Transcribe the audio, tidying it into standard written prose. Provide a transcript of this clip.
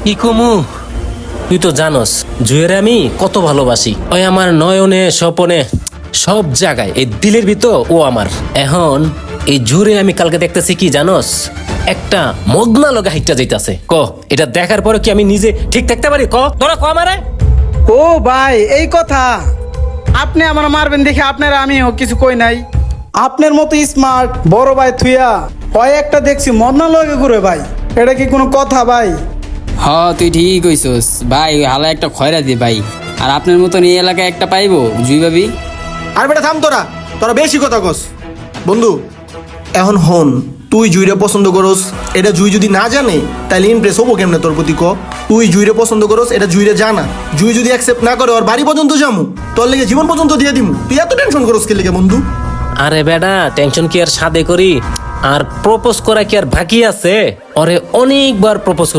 কি কমু? তুই তো জানোস জুয়েরে আমি কত ভালোবাসি। ওই আমার নয়নে স্বপনে সব জায়গায় এই দিলের ভিতর ও আমার। এখন এই জুরে আমি কালকে দেখতেছি কি জানোস, একটা মদনা লগা হাইটটা যাইতাছে। ক এটা দেখার পরে কি আমি নিজে ঠিক থাকতে পারি? ক তোরা ক আমারে। ও ভাই, এই কথা আপনি আমার মারবেন দেখে আপনারা আমিও কিছু কই নাই। আপনার মতো স্মার্ট বড় ভাই থুইয়া হয় একটা দেখছি মদনা লগে ঘুরে ভাই, এটা কি কোনো কথা ভাই? হ তুই ঠিকই কইছস ভাই, ওই হালা একটা খয়রা দে ভাই। আর আপনার মতন এই এলাকায় একটা পাইবো জুই ভাবি? আর বেটা থাম, তোরা তোরা বেশি কথা কস। বন্ধু এখন হন, তুই জুইরে পছন্দ করস, এটা জুই যদি না জানে তাহলে ইমপ্রেস হবো কেমনে তোর প্রতি? ক তুই জুইরে পছন্দ করস, এটা জুইরে জানা। জুই যদি অ্যাকসেপ্ট না করে ওর বাড়ি পর্যন্ত যামু, তোর লেগে জীবন পর্যন্ত দিয়ে দিমু। তুই এত টেনশন করস কে লেগে বন্ধু? আরে বেটা টেনশন কি আর সাদে করি, আর প্রপোজ করা কি আর বাকি আছে? ওরে অনেকবার প্রপোজ